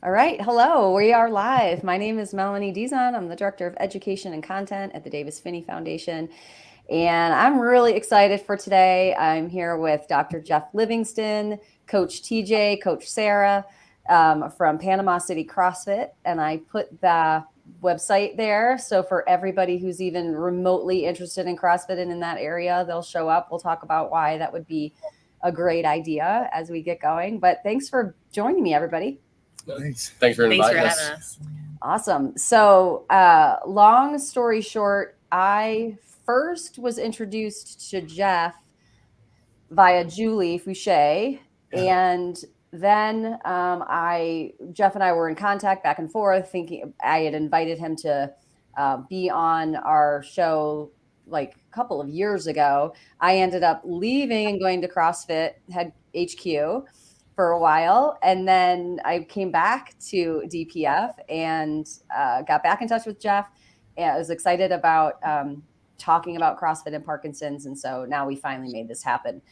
All right. Hello. We are live. My name is Melanie Dizon. I'm the Director of Education and Content at the Davis Finney Foundation. And I'm really excited for today. I'm here with Dr. Jeff Livingston, Coach TJ, Coach Sarah from Panama City CrossFit. And I put the website there. So for everybody who's even remotely interested in CrossFit and in that area, they'll show up. We'll talk about why that would be a great idea as we get going. But thanks for joining me, everybody. Thanks for inviting having us. us. Awesome. So, long story short, I first was introduced to Jeff via Julie Fouché, and then Jeff and I were in contact back and forth, thinking I had invited him to be on our show like a couple of years ago. I ended up leaving and going to CrossFit Head HQ for a while, and then I came back to DPF and got back in touch with Jeff. And I was excited about talking about CrossFit and Parkinson's, and so now we finally made this happen.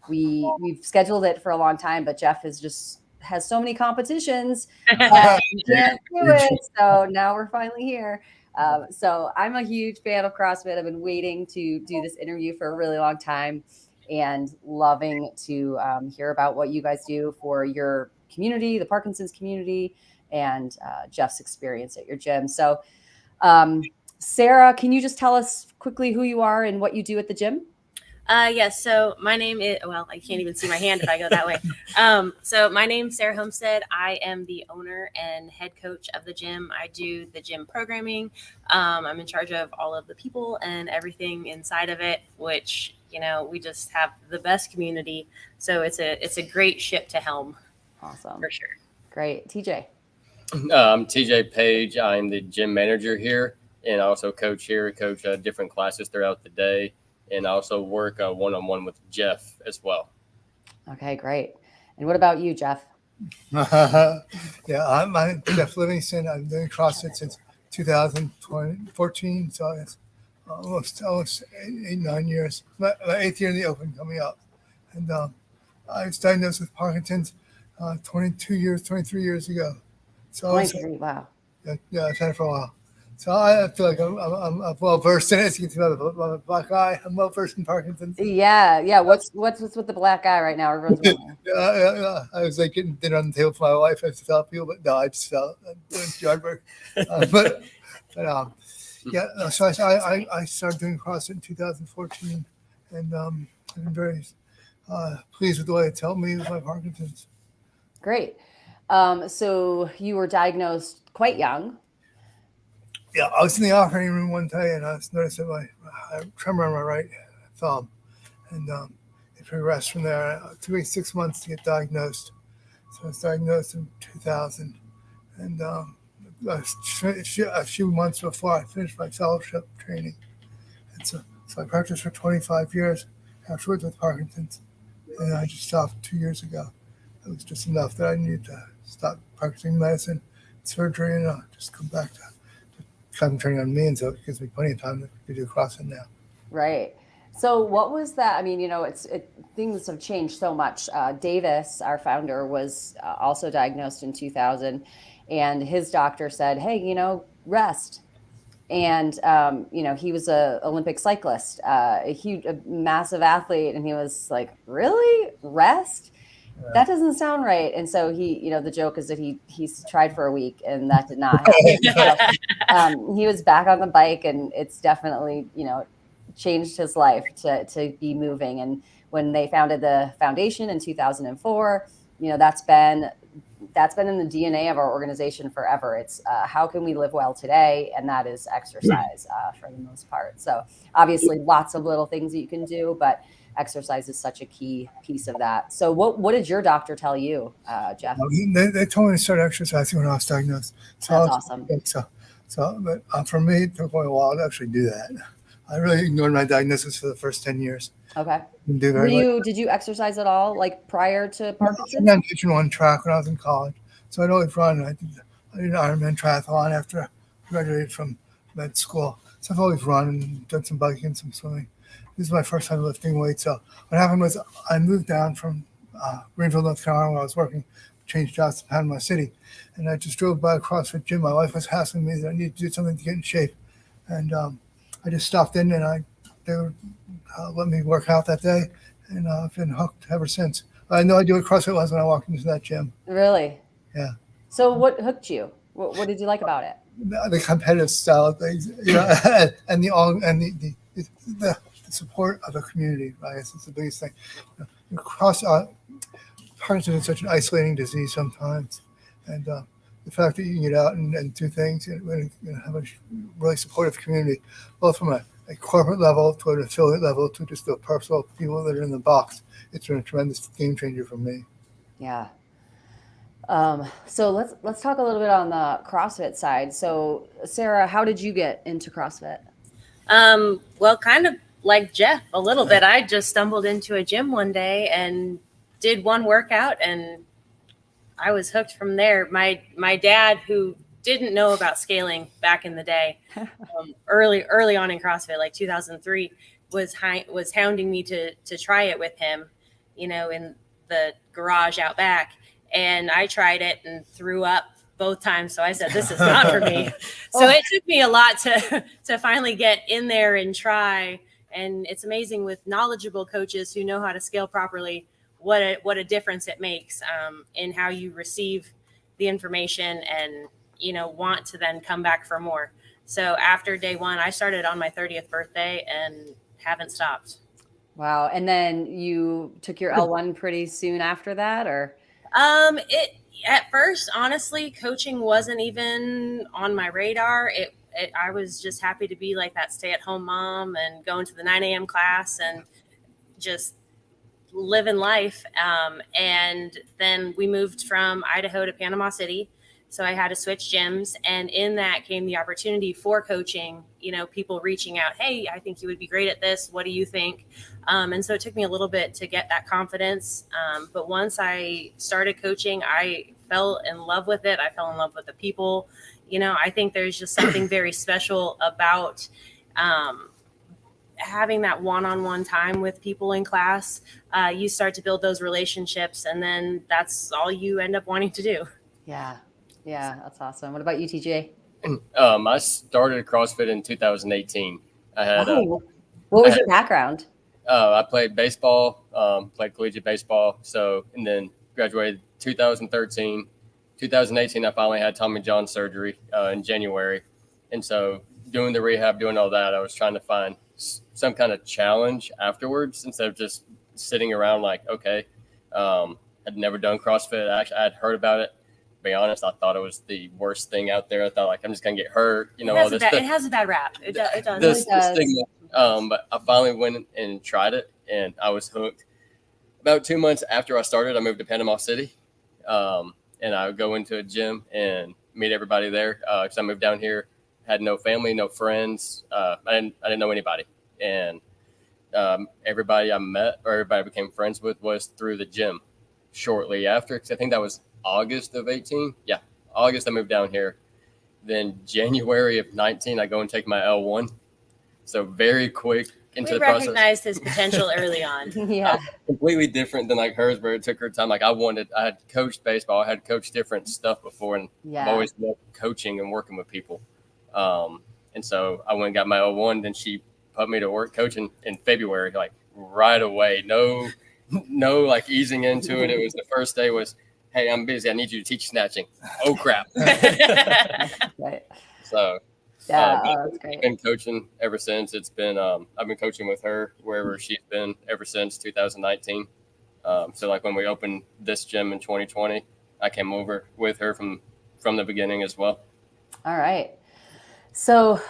We've scheduled it for a long time, but Jeff has so many competitions that he can't do it. So now we're finally here. So I'm a huge fan of CrossFit. I've been waiting to do this interview for a really long time, and loving to hear about what you guys do for your community, the Parkinson's community, and Jeff's experience at your gym. So, Sarah, can you just tell us quickly who you are and what you do at the gym? Yes. So my name is, well, I can't even see my hand if I go that way. So my name's Sarah Homestead. I am the owner and head coach of the gym. I do the gym programming. I'm in charge of all of the people and everything inside of it, which, we just have the best community. So it's a great ship to helm. Awesome. For sure. Great. TJ. I'm TJ Page. I'm the gym manager here, and I also coach different classes throughout the day, and I also work one-on-one with Jeff as well. Okay, great. And what about you, Jeff? Yeah, I'm Jeff Livingston. I've been doing CrossFit since 2014, so it's almost 8-9 years. My 8th year in the open coming up. And I was diagnosed with Parkinson's 23 years ago. So 23, wow. Yeah, I've had it for a while. So I feel like I'm well versed in it. As you can see by the black eye, I'm well versed in Parkinson's. Yeah. What's with the black eye right now? Everyone's wondering. Yeah. I was like getting dinner on the table for my wife. I just felt people, but no, I just felt doing yard work. So I started doing CrossFit in 2014, and I've been very pleased with the way it's helped me with my Parkinson's. Great. So you were diagnosed quite young. Yeah, I was in the operating room one day, and I noticed that I tremor on my right thumb, and it progressed from there. It took me 6 months to get diagnosed. So I was diagnosed in 2000, and a few months before I finished my fellowship training. And so I practiced for 25 years afterwards with Parkinson's, and I just stopped 2 years ago. It was just enough that I needed to stop practicing medicine, surgery, and just come back to concentrating on me, and so it gives me plenty of time to do CrossFit now. Right. So what was that? I mean, things have changed so much. Davis, our founder, was also diagnosed in 2000, and his doctor said, hey, rest. And, he was an Olympic cyclist, a massive athlete. And he was like, really? Rest? Yeah. That doesn't sound right. And so he, the joke is that he's tried for a week, and that did not happen. So, he was back on the bike, and it's definitely, changed his life to be moving. And when they founded the foundation in 2004, that's been in the DNA of our organization forever. It's how can we live well today? And that is exercise for the most part. So obviously lots of little things that you can do, but exercise is such a key piece of that. So what did your doctor tell you, Jeff? They told me to start exercising when I was diagnosed. So that's awesome. But for me, it took me a while to actually do that. I really ignored my diagnosis for the first 10 years. Okay. Did you exercise at all, like prior to Parkinson's? I ran Division I track when I was in college. So I'd always run. I did an Ironman triathlon after I graduated from med school. So I've always run and done some biking and some swimming. This is my first time lifting weights. So what happened was I moved down from Greenville, North Carolina, where I was working changed jobs to Panama City. And I just drove by a CrossFit gym. My wife was hassling me that I needed to do something to get in shape. And I just stopped in, and they would let me work out that day. And I've been hooked ever since. I had no idea what CrossFit was when I walked into that gym. Really? Yeah. So what hooked you? What did you like about it? The competitive style of things, and the support of the community. I guess it's the biggest thing. Parkinson is such an isolating disease sometimes, and the fact that you can get out and do things and have a really supportive community, both from a corporate level to an affiliate level to just the personal people that are in the box, it's been a tremendous game changer for me. Yeah. So let's talk a little bit on the CrossFit side. So Sarah, how did you get into CrossFit? Well, kind of like Jeff a little bit. I just stumbled into a gym one day and did one workout, and I was hooked from there. My dad, who didn't know about scaling back in the day, early on in CrossFit, like 2003, was hounding me to try it with him, in the garage out back. And I tried it and threw up both times. So I said, this is not for me. So it took me a lot to finally get in there and try. And it's amazing with knowledgeable coaches who know how to scale properly, what a difference it makes in how you receive the information and, want to then come back for more. So after day one, I started on my 30th birthday and haven't stopped. Wow. And then you took your L1 pretty soon after that, or? At first, honestly, coaching wasn't even on my radar. I was just happy to be like that stay-at-home mom and going to the 9 a.m. class and just living life. And then we moved from Idaho to Panama City. So I had to switch gyms. And in that came the opportunity for coaching, people reaching out, hey, I think you would be great at this. What do you think? And so it took me a little bit to get that confidence. But once I started coaching, I fell in love with it. I fell in love with the people. I think there's just something very special about having that one-on-one time with people in class. You start to build those relationships, and then that's all you end up wanting to do. Yeah. Yeah, that's awesome. What about you, TJ? I started CrossFit in 2018. I had what was your background? I played baseball, played collegiate baseball. And then graduated 2013. 2018, I finally had Tommy John surgery in January. And so doing the rehab, doing all that, I was trying to find some kind of challenge afterwards instead of just sitting around like, okay, I'd never done CrossFit. Actually, I had heard about it. To be honest, I thought it was the worst thing out there. I thought, like, I'm just gonna get hurt, all this. It has a bad rap. It does. The stigma. But I finally went and tried it, and I was hooked. About 2 months after I started, I moved to Panama City, and I would go into a gym and meet everybody there. Because I moved down here, had no family, no friends. I didn't know anybody, and everybody I met or everybody I became friends with was through the gym. Shortly after, because I think that was August of 18. Yeah, August I moved down here. Then January of 19, I go and take my L1. So very quick into the process. We recognized his potential early on. Yeah. Completely different than like hers, where it took her time. Like I had coached baseball. I had coached different stuff before, and I've always loved coaching and working with people. And so I went and got my L1. Then she put me to work coaching in February, like right away. No like easing into it. It was the first day was, hey, I'm busy. I need you to teach snatching. Oh, crap. Right. So, that's great. I've been coaching ever since. It's been, I've been coaching with her wherever she's been ever since 2019. So, like when we opened this gym in 2020, I came over with her from the beginning as well. All right. So,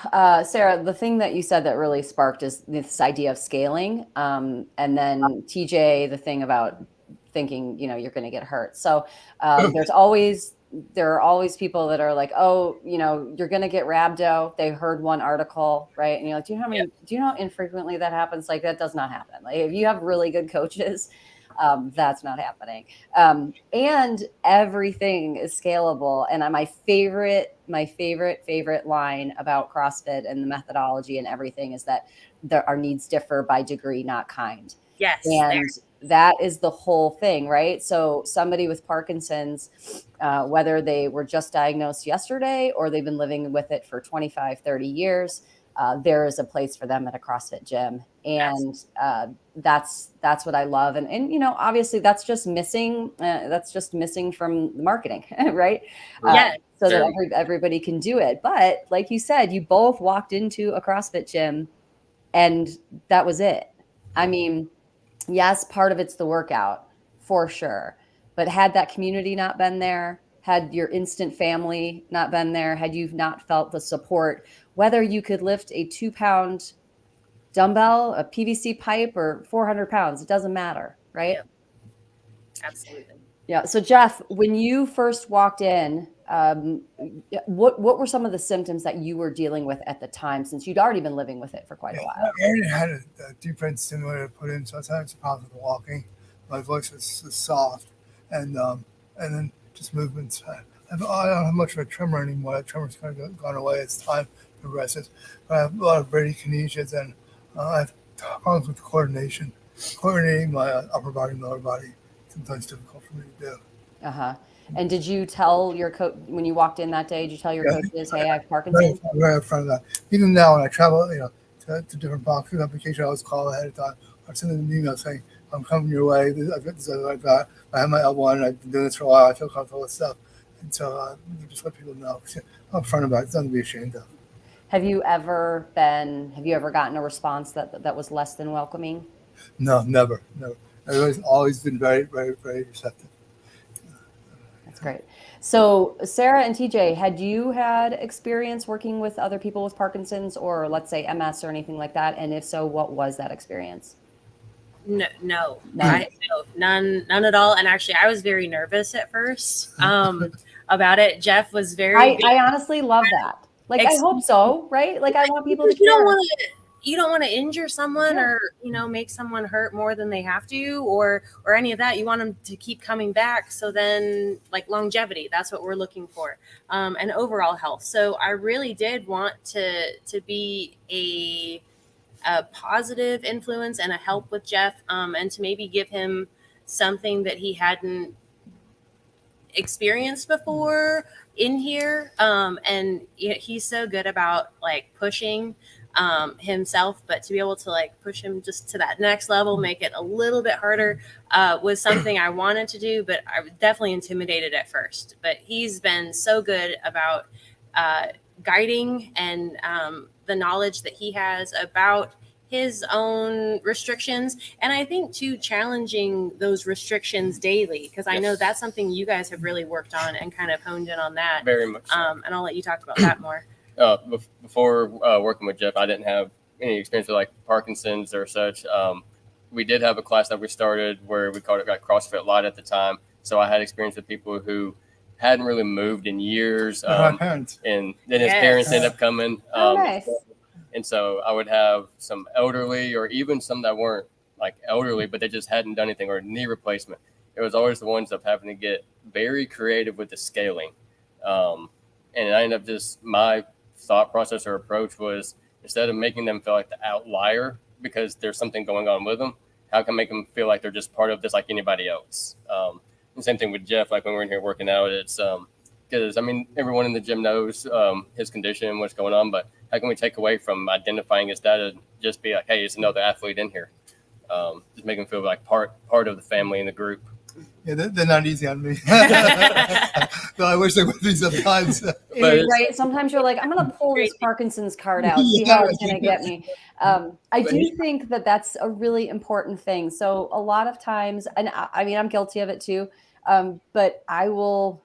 Sarah, the thing that you said that really sparked is this idea of scaling. And then TJ, the thing about thinking, you're going to get hurt. So there are always people that are like, oh, you're going to get rhabdo. They heard one article, right? And you're like, do you know how infrequently that happens? Like that does not happen. Like if you have really good coaches, that's not happening. And everything is scalable. And my favorite line about CrossFit and the methodology and everything is that our needs differ by degree, not kind. Yes. And that is the whole thing, right? So somebody with Parkinson's, whether they were just diagnosed yesterday or they've been living with it for 25, 30 years, there is a place for them at a CrossFit gym. And that's what I love. And you know, obviously that's just missing from the marketing, right? So that everybody can do it. But like you said, you both walked into a CrossFit gym and that was it. I mean, yes, part of it's the workout for sure. But had that community not been there, had your instant family not been there, had you not felt the support, whether you could lift a 2-pound dumbbell, a PVC pipe, or 400 pounds, it doesn't matter, right? Yep. Absolutely. Yeah. So Jeff, when you first walked in, what were some of the symptoms that you were dealing with at the time, since you'd already been living with it for quite a while? I already had a deep brain stimulator put in, so I was having some problems with walking. My voice was soft, and then just movements. I don't have much of a tremor anymore. That tremor's kind of gone away as time progresses. But I have a lot of bradykinesias, and I have problems with coordinating my upper body and lower body. Sometimes difficult for me to do. And did you tell your coach when you walked in that day? Did you tell your coaches, "Hey, I have Parkinson's"? Right up front of that. Even now, when I travel, to different boxes on vacation, I always call ahead of time. I send them an email saying, "I'm coming your way. I've got this, I've got. I have my elbow on. I've been doing this for a while. I feel comfortable with stuff." And so just let people know. I'm upfront about it. It's nothing to be ashamed of. Have you ever gotten a response that was less than welcoming? No, never. Everybody's always been very, very, very receptive. That's great. So Sarah and TJ, had you had experience working with other people with Parkinson's, or let's say MS or anything like that? And if so, what was that experience? No, none at all. And actually, I was very nervous at first about it. Jeff was very. I honestly love that. Like, I hope so, right? Like, I want people to care. You don't want to injure someone or, make someone hurt more than they have to or any of that. You want them to keep coming back. So then, like, longevity, that's what we're looking for, and overall health. So I really did want to be a positive influence and a help with Jeff, and to maybe give him something that he hadn't experienced before in here. And he's so good about, like, pushing himself, but to be able to, like, push him just to that next level, make it a little bit harder, was something I wanted to do, but I was definitely intimidated at first. But he's been so good about guiding and the knowledge that he has about his own restrictions, and I think too challenging those restrictions daily, because I know that's something you guys have really worked on and kind of honed in on that very much so. And I'll let you talk about that more. Before working with Jeff, I didn't have any experience with, like, Parkinson's or such. We did have a class that we started where we called it, like, CrossFit Light at the time. So I had experience with people who hadn't really moved in years, and then his parents ended up coming. Nice. And so I would have some elderly, or even some that weren't, like, elderly, but they just hadn't done anything, or knee replacement. It was always the ones of having to get very creative with the scaling. And I ended up my thought process or approach was, instead of making them feel like the outlier because there's something going on with them, how can I make them feel like they're just part of this like anybody else? The same thing with Jeff, like when we're in here working out, it's because, I mean, everyone in the gym knows his condition and what's going on, but how can we take away from identifying as that and just be like, hey, it's another athlete in here? Just make them feel like part of the family and the group. Yeah, they're not easy on me. No, I wish they would be sometimes. Right. Sometimes you're like, I'm going to pull this Parkinson's card out, see how it's going to get me. I do think that that's a really important thing. So a lot of times, and I mean, I'm guilty of it too, but I will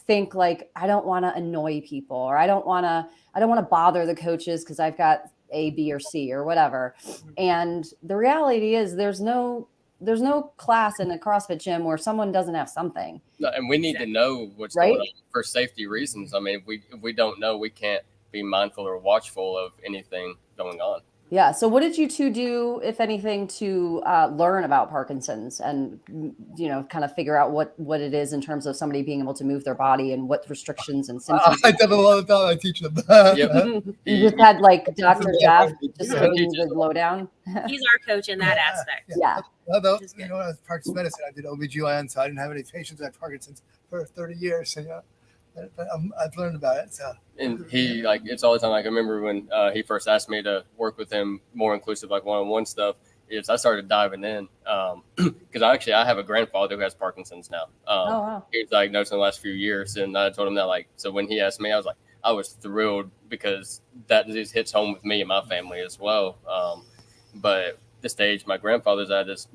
think, like, I don't want to annoy people, or I don't want to bother the coaches because I've got A, B, or C or whatever. And the reality is there's no class in a CrossFit gym where someone doesn't have something. No, and we need to know what's going on for safety reasons. I mean, if we don't know, we can't be mindful or watchful of anything going on. Yeah. So what did you two do, if anything, to learn about Parkinson's and, kind of figure out what it is in terms of somebody being able to move their body and what restrictions and symptoms? I tell them all the time. I teach them. Yep. You just had like Dr. Jeff just Yeah. giving you the lowdown. He's our coach in that aspect. Yeah. Although, Which is good. when I was Parkinson's medicine, I did OBGYN, so I didn't have any patients that had Parkinson's for 30 years. So, but I've learned about it. So. And he, like, it's all the time. Like, I remember when he first asked me to work with him more inclusive, like one-on-one stuff, is I started diving in. Because I have a grandfather who has Parkinson's now. Oh, wow. He was diagnosed in the last few years. And I told him that, like, so when he asked me, I was thrilled because that disease hits home with me and my family as well. But the stage my grandfather's at is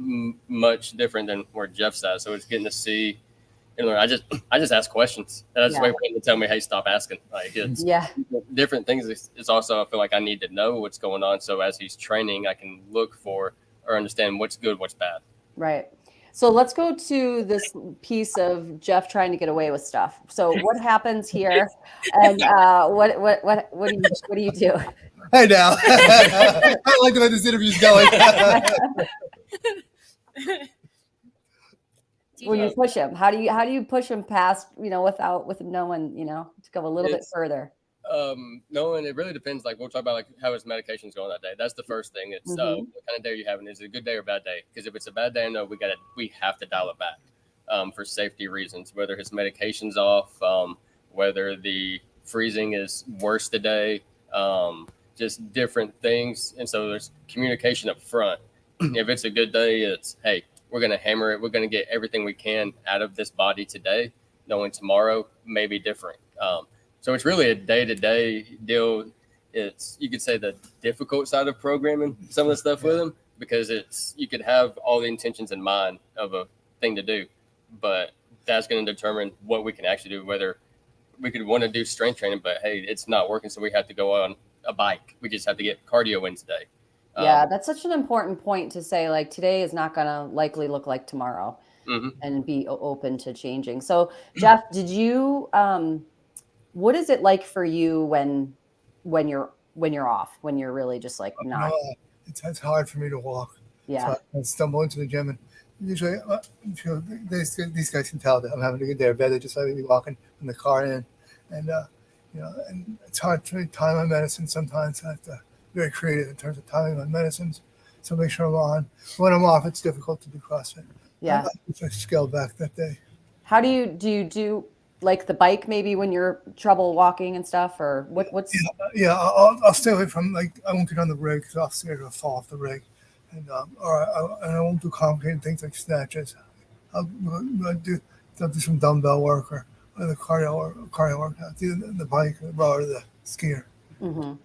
much different than where Jeff's at. So it's getting to see and learn. I just ask questions. And I just wait for him to tell me, hey, stop asking. Like, it's different things. It's also, I feel like I need to know what's going on. So as he's training, I can look for or understand what's good, what's bad. Right. So let's go to this piece of Jeff trying to get away with stuff. So what happens here, and what do you do? Hey now, I like the way this interview's going. When you push him, how do you push him past, with no one, to go a little bit further? Knowing it really depends. Like, we'll talk about like how his medication's going that day. That's the first thing. It's what kind of day you're having. Is it a good day or bad day? Because if it's a bad day, I know we have to dial it back for safety reasons. Whether his medication's off, whether the freezing is worse today, just different things. And so there's communication up front. If it's a good day, it's, hey, we're going to hammer it. We're going to get everything we can out of this body today, knowing tomorrow may be different. So it's really a day-to-day deal. It's, you could say, the difficult side of programming some of the stuff with them, because you could have all the intentions in mind of a thing to do, but that's going to determine what we can actually do, whether we could want to do strength training, but hey, it's not working. So we have to go on a bike. We just have to get cardio in today. Yeah, that's such an important point to say, like, today is not going to likely look like tomorrow, and be open to changing. So Jeff, did you, what is it like for you when you're off, when you're really just like not? It's hard for me to walk. Yeah. So I stumble into the gym, and usually these guys can tell that I'm having a good day or bad. They just let me be walking from the car in, and and it's hard to time my medicine. Sometimes I have to be very creative in terms of timing my medicines, so make sure I'm on. When I'm off, it's difficult to do CrossFit. Yeah. I scaled back that day. How do you do like the bike maybe when you're trouble walking and stuff, or what's? Yeah, I'll stay away from, like, I won't get on the rig because I'll scared to fall off the rig, and I won't do complicated things like snatches. I'll do some dumbbell work or the cardio work. I'll do the bike, the rower, the skier.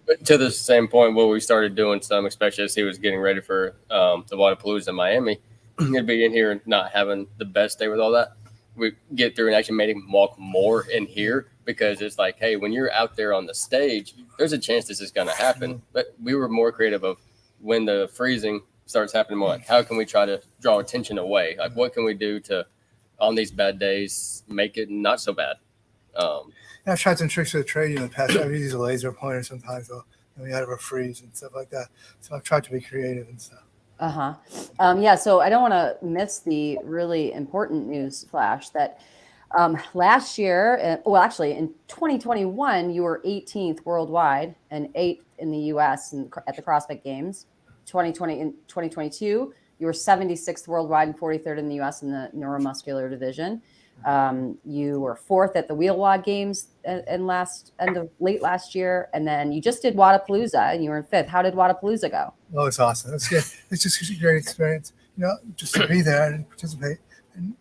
But to the same point, where we started doing some, especially as he was getting ready for the Wadapalooza in Miami, he'd be in here and not having the best day with all that. We get through and actually made him walk more in here, because it's like, hey, when you're out there on the stage, there's a chance this is going to happen. But we were more creative of when the freezing starts happening, more like, how can we try to draw attention away? Like, what can we do to, on these bad days, make it not so bad? I've tried some tricks with the trade in the past. I've used a laser pointer sometimes, out of a freeze and stuff like that. So I've tried to be creative and stuff. Yeah, so I don't want to miss the really important news flash that last year, actually in 2021, you were 18th worldwide and 8th in the US at the CrossFit Games. In 2022, you were 76th worldwide and 43rd in the US in the neuromuscular division. You were 4th at the Wheelwad Games late last year, and then you just did Wadapalooza and you were in 5th. How did Wadapalooza go? Oh, it's awesome. It's good. It's just a great experience. Just to be there and participate, and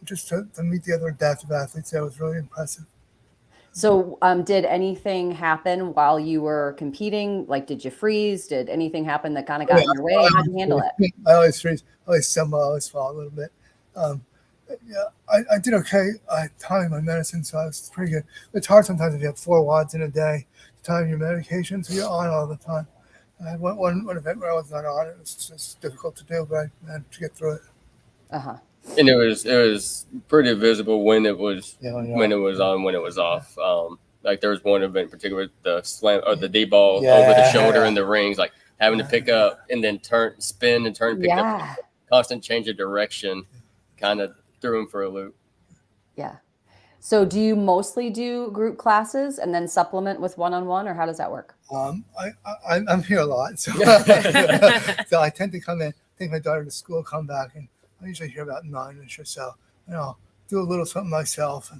just to meet the other adaptive athletes. That was really impressive. So, did anything happen while you were competing? Like, did you freeze? Did anything happen that kind of got in your way? How did you handle it? I always freeze. I always stumble. I always fall a little bit. I did okay. I timed my medicine, so I was pretty good. It's hard sometimes if you have 4 wads in a day to time your medication, so you're on all the time. I had one event where I was not on. It was just difficult to do, but I managed to get through it. And it was pretty visible when it was when it was on, when it was off. Like, there was one event in particular, the slam or the D-ball over the shoulder and the rings. Like, having to pick up and then spin and turn, pick up, Yeah. constant change of direction, kind of threw him for a loop. Yeah. So do you mostly do group classes and then supplement with one-on-one, or how does that work? I'm here a lot, so so I tend to come in, take my daughter to school, come back, and I usually here about 9ish or so. And I'll do a little something myself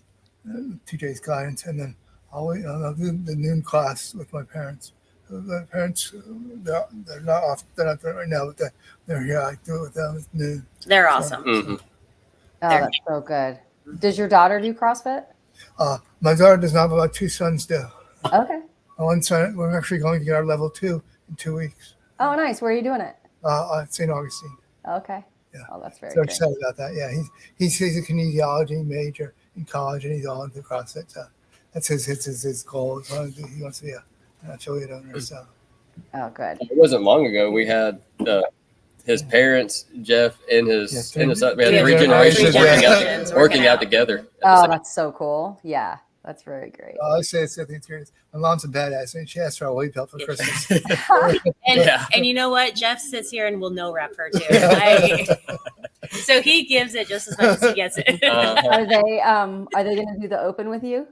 and TJ's guidance, and then I'll do the noon class with my parents. The parents, they're not there right now, but they're here. I do it with them at noon. They're awesome. Mm-hmm. Oh, that's so good. Does your daughter do CrossFit? My daughter does not, but my 2 sons do. Okay. My one son, we're actually going to get our level 2 in 2 weeks. Oh, nice. Where are you doing it? At St. Augustine. Okay. Yeah. Oh, that's very So good. excited about that. Yeah, he's a kinesiology major in college, and he's all into CrossFit. So that's his goal. He wants to be an affiliate owner. So. Oh, good. It wasn't long ago we had his parents, Jeff, and his son. We had 3 generations working out together. Oh, that's so cool. Yeah, that's very great. I say it's something serious. My mom's a badass, and she asked for a weight belt for Christmas. And you know what? Jeff sits here and will no rep her too. So he gives it just as much as he gets it. Are they going to do the open with you?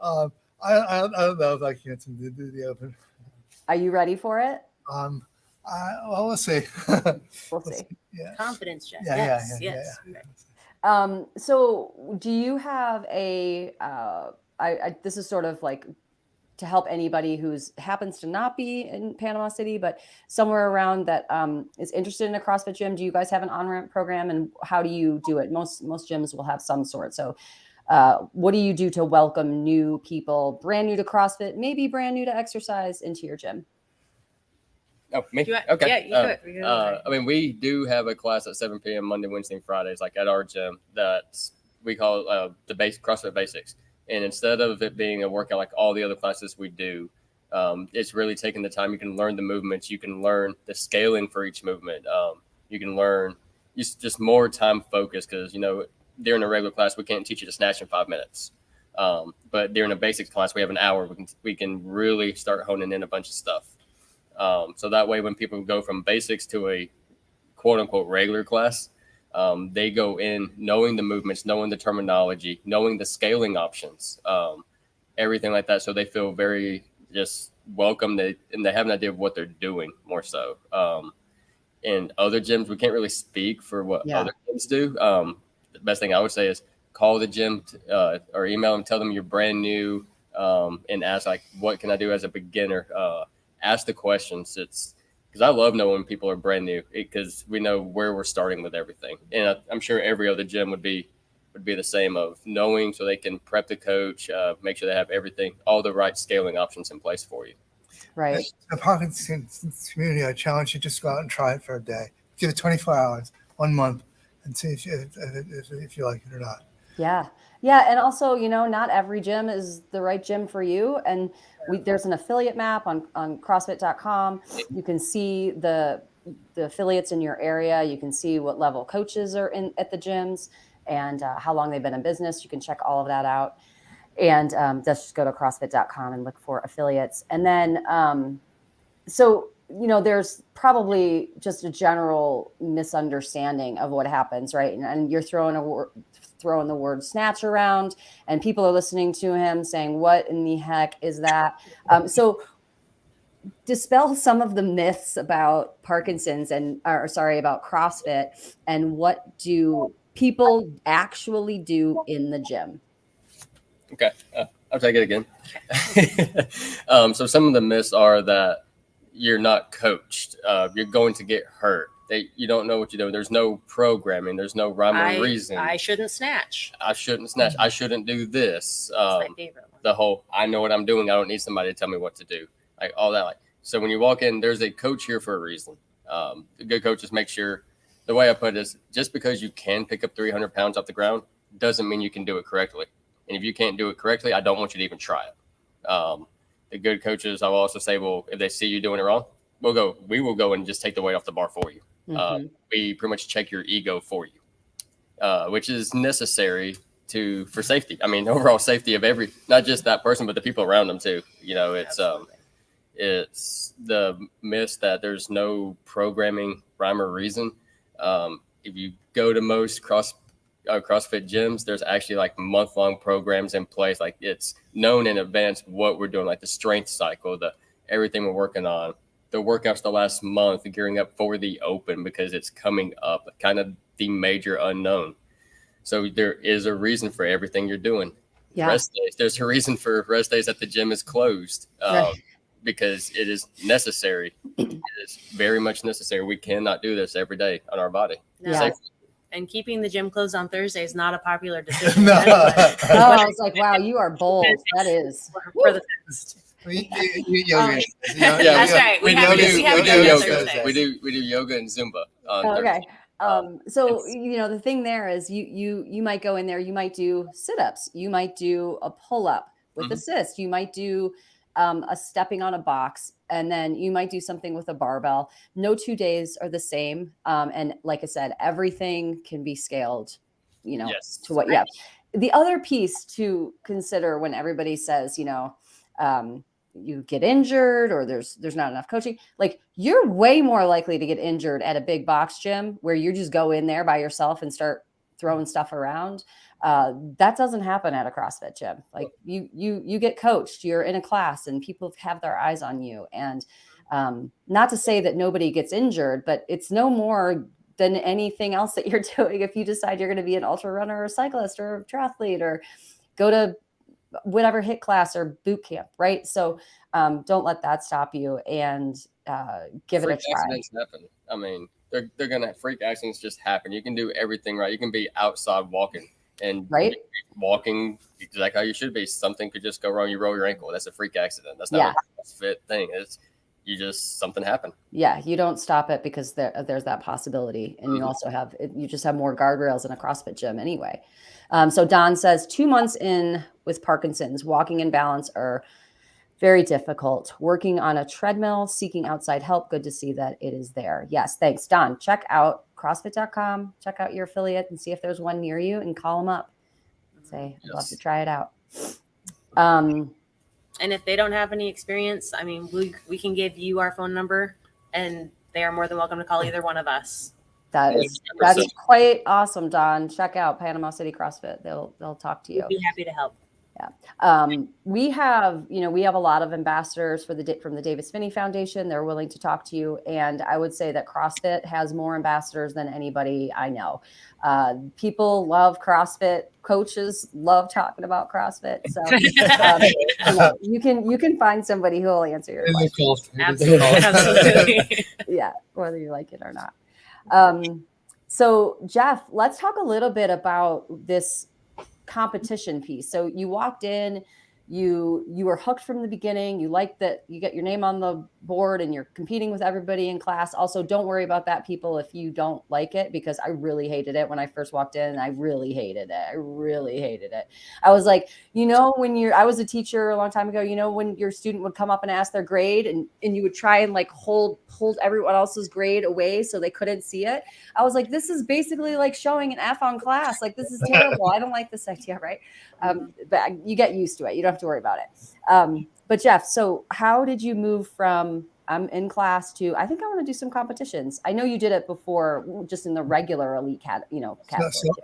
I don't know if I can get them to do the open. Are you ready for it? Well, we'll see. We'll see. Yeah. Confidence, Jeff. Yeah. Yes. So do you have this is sort of like to help anybody who's happens to not be in Panama City, but somewhere around that is interested in a CrossFit gym. Do you guys have an on-ramp program, and how do you do it? Most gyms will have some sort. So what do you do to welcome new people, brand new to CrossFit, maybe brand new to exercise, into your gym? Oh, me? Okay. Yeah, you do it. I mean, we do have a class at 7 p.m. Monday, Wednesday, and Fridays, like at our gym, that we call the CrossFit Basics. And instead of it being a workout like all the other classes we do, it's really taking the time. You can learn the movements. You can learn the scaling for each movement. You can learn just more time focused, because, during a regular class, we can't teach you to snatch in 5 minutes. But during a basics class, we have an hour. We can really start honing in a bunch of stuff. So that way, when people go from basics to a quote unquote regular class, they go in knowing the movements, knowing the terminology, knowing the scaling options, everything like that. So they feel very just welcome, and they have an idea of what they're doing more so. In other gyms, we can't really speak for what other gyms do. The best thing I would say is call the gym or email them, tell them you're brand new, and ask, like, what can I do as a beginner? Ask the questions. It's because I love knowing when people are brand new, because we know where we're starting with everything. And I'm sure every other gym would be the same, of knowing so they can prep the coach, make sure they have everything, all the right scaling options in place for you. Right. The Parkinson community, I challenge you, just go out and try it for a day. Give it 24 hours, 1 month, and see if you like it or not. Yeah. Yeah. And also, not every gym is the right gym for you. And there's an affiliate map on CrossFit.com. You can see the affiliates in your area. You can see what level coaches are in at the gyms, and how long they've been in business. You can check all of that out. And just go to CrossFit.com and look for affiliates. And then, there's probably just a general misunderstanding of what happens, right? And you're throwing the word snatch around, and people are listening to him saying, what in the heck is that? So dispel some of the myths about Parkinson's about CrossFit, and what do people actually do in the gym? Okay, I'll take it again. So some of the myths are that you're not coached. You're going to get hurt. You don't know what you're doing. There's no programming. There's no rhyme or reason. I shouldn't snatch. I shouldn't do this. That's my favorite one. The whole, I know what I'm doing. I don't need somebody to tell me what to do. Like all that. So when you walk in, there's a coach here for a reason. The good coaches make sure, the way I put it is, just because you can pick up 300 pounds off the ground doesn't mean you can do it correctly. And if you can't do it correctly, I don't want you to even try it. The good coaches, I will also say, well, if they see you doing it wrong, we will go and just take the weight off the bar for you. Mm-hmm. We pretty much check your ego for you, which is necessary for safety. I mean, overall safety of not just that person, but the people around them too. It's It's the myth that there's no programming rhyme or reason. If you go to most CrossFit gyms, there's actually like month-long programs in place. Like it's known in advance what we're doing, like the strength cycle, the everything we're working on, the workouts the last month, gearing up for the open because it's coming up, kind of the major unknown. So there is a reason for everything you're doing. Yeah. Rest days. There's a reason for rest days that the gym is closed. Right. Because it is necessary. It is very much necessary. We cannot do this every day on our body. No. Yeah. Safely. And keeping the gym closed on Thursday is not a popular decision. No. for anyone. Oh, I was like, wow, you are bold. That is. For the fast. Yoga. That's right. We have do yoga on yoga. Thursdays. We do yoga and Zumba on Okay. Thursday. So the thing there is you might go in there, you might do sit-ups, you might do a pull-up with assist, you might do a stepping on a box, and then you might do something with a barbell. No 2 days are the same. And like I said, everything can be scaled, Yes. to what you have. The other piece to consider when everybody says, you get injured or there's not enough coaching, like you're way more likely to get injured at a big box gym where you just go in there by yourself and start throwing stuff around. That doesn't happen at a CrossFit gym. Like you get coached, you're in a class and people have their eyes on you. And not to say that nobody gets injured, but it's no more than anything else that you're doing. If you decide you're going to be an ultra runner or a cyclist or a triathlete or go to whatever HIIT class or boot camp, right? So don't let that stop you and give it a try. Accidents happen. I mean, they're gonna freak accidents just happen. You can do everything right. You can be outside walking and right, walking exactly how you should be. Something could just go wrong. You roll your ankle. That's a freak accident. That's not a CrossFit thing. It's something happened. Yeah, you don't stop it because there's that possibility, and you also you just have more guardrails in a CrossFit gym anyway. So Don says 2 months in with Parkinson's, walking and balance are very difficult. Working on a treadmill, seeking outside help. Good to see that it is there. Yes, thanks, Don. Check out CrossFit.com. Check out your affiliate and see if there's one near you, and call them up. Say, I'd love to try it out. And if they don't have any experience, I mean, we can give you our phone number, and they are more than welcome to call either one of us. That is quite awesome, Don. Check out Panama City CrossFit. They'll talk to you. We'd be happy to help. Yeah. We have a lot of ambassadors from the Davis Finney Foundation. They're willing to talk to you. And I would say that CrossFit has more ambassadors than anybody I know. People love CrossFit. Coaches love talking about CrossFit. So you can find somebody who will answer your question. Absolutely. Yeah, whether you like it or not. So Jeff, let's talk a little bit about this competition piece. So you walked in, you were hooked from the beginning. You like that you get your name on the board and you're competing with everybody in class. Also, don't worry about that, people, if you don't like it, because I really hated it when I first walked in. I really hated it. I was like, I was a teacher a long time ago, when your student would come up and ask their grade and you would try and like hold everyone else's grade away so they couldn't see it. I was like, this is basically like showing an F on class. Like, this is terrible. I don't like this idea, right? But you get used to it. You don't have to worry about it. But Jeff, so how did you move from I'm in class to I think I want to do some competitions? I know you did it before, just in the regular elite category.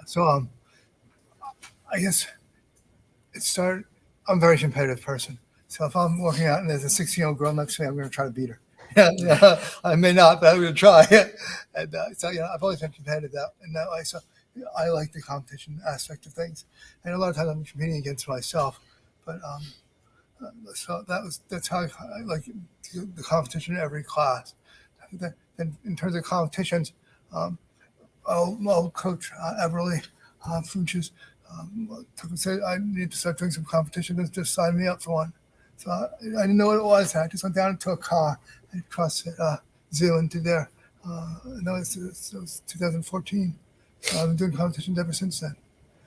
So I guess it started. I'm a very competitive person. So if I'm working out and there's a 16-year-old girl next to me, I'm going to try to beat her. I may not, but I'm going to try. And so I've always been competitive in that way. So I like the competition aspect of things, and a lot of times I'm competing against myself. But so that's how I like the competition in every class. Then in terms of competitions, I'll coach Everly Funches. Said I need to start doing some competition, and just sign me up for one. So I didn't know what it was. I just went down into a car at CrossFit Zoo and did there. No, it was 2014. So I've been doing competitions ever since then.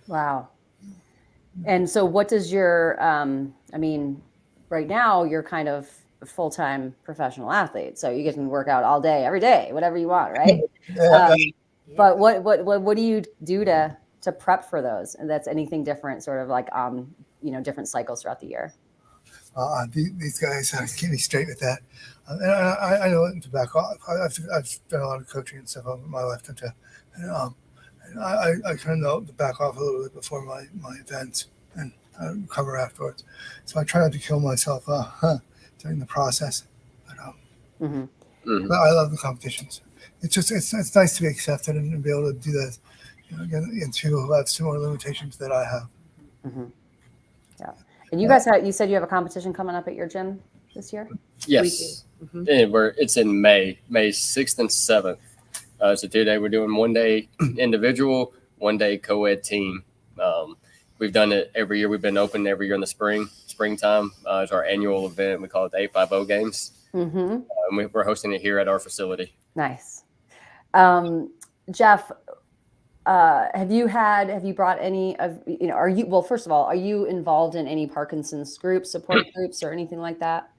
Wow. And so what does your, right now you're kind of a full-time professional athlete. So you get to work out all day, every day, whatever you want, right? But what do you do to prep for those? And that's anything different, sort of like, different cycles throughout the year? These guys keep me straight with that. And I know it to back off. I've done a lot of coaching and stuff over my lifetime too. And I kind of know to back off a little bit before my events and recover afterwards. So I try not to kill myself during the process. But I love the competitions. It's nice to be accepted and be able to do that. Against people who have similar limitations that I have. Yeah. And you guys you said you have a competition coming up at your gym this year? Yes. And it's in May 6th and 7th. So 2 day, we're doing 1 day individual, 1 day co-ed team. We've done it every year. We've been open every year in the springtime. It's our annual event. We call it the 850 Games. And we're hosting it here at our facility. Nice. Jeff, have you brought any of, first of all, are you involved in any Parkinson's groups, support groups or anything like that?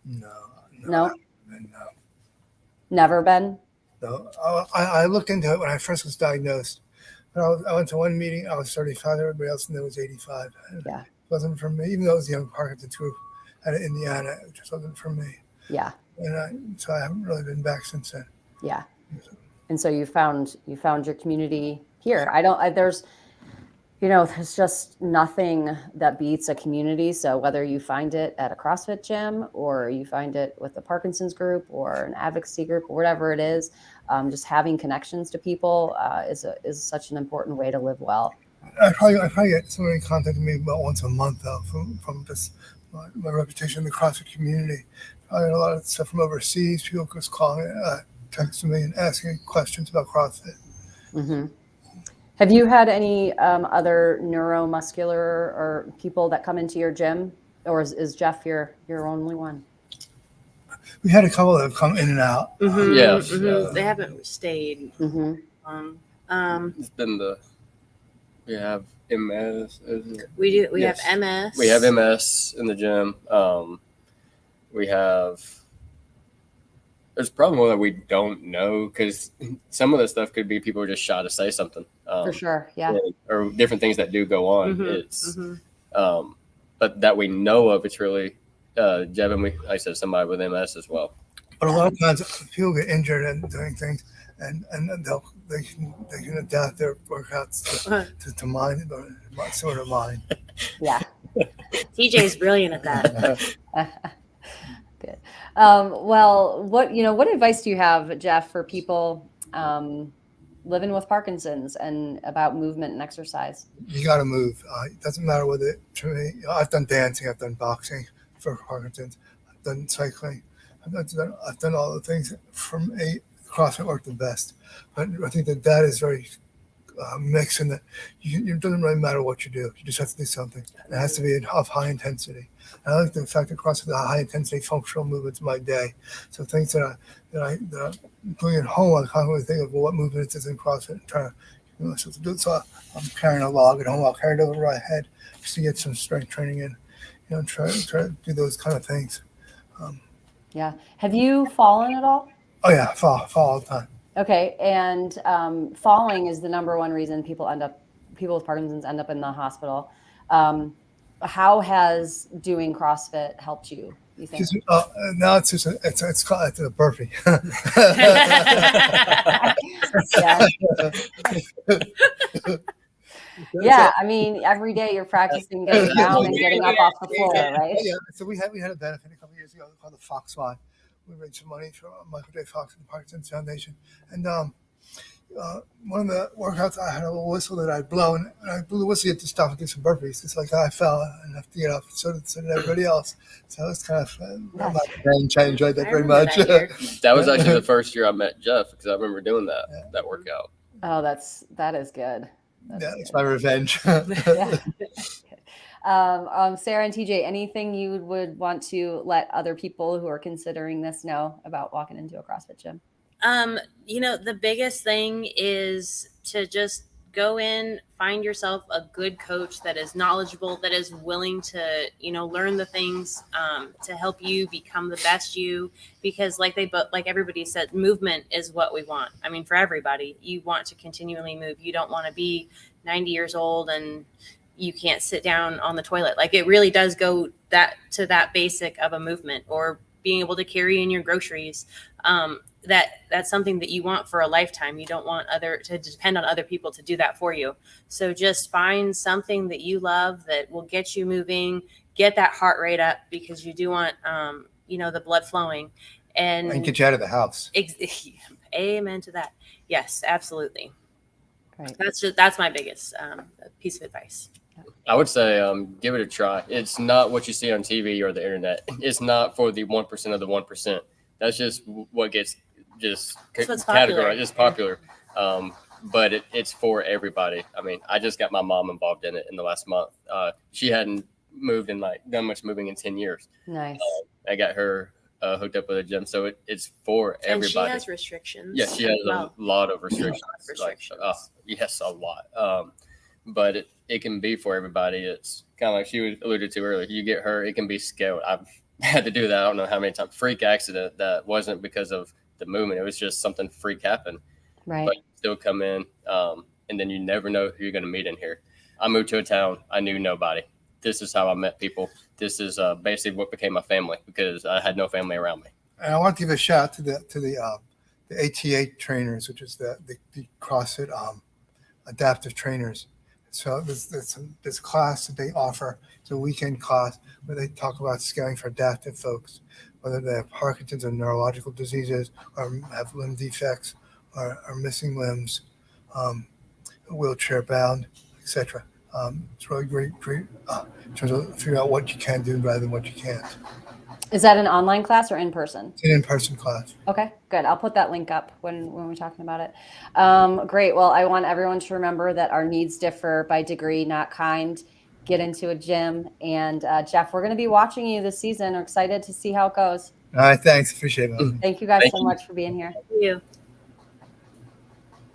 No. Never been? No. I looked into it when I first was diagnosed. But I went to one meeting. I was 35. Everybody else in there was 85. Yeah. It wasn't for me, even though it was the Young Parkinson's group out of Indiana. It just wasn't for me. Yeah. And so I haven't really been back since then. Yeah. And so you found your community here. There's just nothing that beats a community. So whether you find it at a CrossFit gym or you find it with the Parkinson's group or an advocacy group or whatever it is, just having connections to people is such an important way to live well. I probably get somebody contacting me about once a month though, from just my reputation in the CrossFit community. I get a lot of stuff from overseas. People just calling, texting me and asking questions about CrossFit. Have you had any other neuromuscular or people that come into your gym, or is Jeff your only one? We had a couple that have come in and out. They haven't stayed. It's been we have MS. We have MS. We have MS in the gym. We have. There's probably more that we don't know because some of the stuff could be people are just shy to say something. For sure, yeah. Or different things that do go on. But that we know of, it's really Jevin. I said somebody with MS as well. But a lot of times people get injured and doing things, and they can adapt their workouts to mine, sort of mine. Yeah. TJ's brilliant at that. Good. Well, what advice do you have, Jeff, for people living with Parkinson's and about movement and exercise? You got to move. It doesn't matter whether I've done dancing, I've done boxing for Parkinson's, I've done cycling, I've done all the things from CrossFit worked the best. But I think that is very mixed in that it doesn't really matter what you do. You just have to do something. It has to be of high intensity. And I like the fact that CrossFit is a high intensity functional movements in my day. So things that I'm doing at home, I constantly think of what movements is in CrossFit and trying to do it. So I'm carrying a log at home. I'll carry it over my head just to get some strength training in. Try to do those kind of things. Yeah. Have you fallen at all? Oh yeah, fall all the time. Okay, and falling is the number one reason people with Parkinson's end up in the hospital. How has doing CrossFit helped you? You think? Now it's just it's called a burpee. Yeah, I mean, every day you're practicing getting down and getting up off the floor, right? Yeah. So we had a benefit a couple of years ago called the Fox Y. We raised some money for Michael J. Fox and the Parkinson's Foundation, and one of the workouts I had a little whistle that I'd blow, and I blew the whistle to get to stop and do some burpees. It's like I fell and have to get up. So did everybody else. So it's kind of my brain enjoyed that very much. That was actually the first year I met Jeff because I remember doing that workout. Oh, that is good. It's my revenge. Yeah. Sarah and TJ, anything you would want to let other people who are considering this know about walking into a CrossFit gym? The biggest thing is to just go in, find yourself a good coach that is knowledgeable, that is willing to, learn the things to help you become the best you, because like everybody said, movement is what we want. I mean, for everybody, you want to continually move. You don't want to be 90 years old and you can't sit down on the toilet. Like it really does go to that basic of a movement, or being able to carry in your groceries. That's something that you want for a lifetime. You don't want to depend on other people to do that for you. So just find something that you love that will get you moving, get that heart rate up, because you do want, the blood flowing and get you out of the house. Amen to that. Yes, absolutely. Right. That's my biggest piece of advice. I would say give it a try. It's not what you see on TV or the internet. It's not for the 1% of the 1%. That's just what gets just categorized. It's popular. But it's for everybody. I mean, I just got my mom involved in it in the last month. She hadn't moved and done much moving in 10 years. Nice. I got her hooked up with a gym, so it's for everybody. And she has restrictions. Yeah, she has a lot of restrictions. Yes, a lot. But it can be for everybody. It's kind of like she alluded to earlier. You get hurt, it can be scaled. I've had to do that. I don't know how many times. Freak accident that wasn't because of the movement. It was just something freak happened. Right. But you still come in, and then you never know who you're going to meet in here. I moved to a town. I knew nobody. This is how I met people. This is basically what became my family, because I had no family around me. And I want to give a shout out to the ATA trainers, which is the CrossFit adaptive trainers. So there's a class that they offer. It's a weekend class where they talk about scaling for adaptive folks, whether they have Parkinson's or neurological diseases, or have limb defects, or are missing limbs, wheelchair bound, etc. It's really great in terms of figuring out what you can do rather than what you can't. Is that an online class or in person? It's an in-person class. Okay, good. I'll put that link up when we're talking about it. Great. Well, I want everyone to remember that our needs differ by degree, not kind. Get into a gym. And Jeff, we're going to be watching you this season. We're excited to see how it goes. All right, thanks. Appreciate it. Thank you guys so much for being here. Thank you.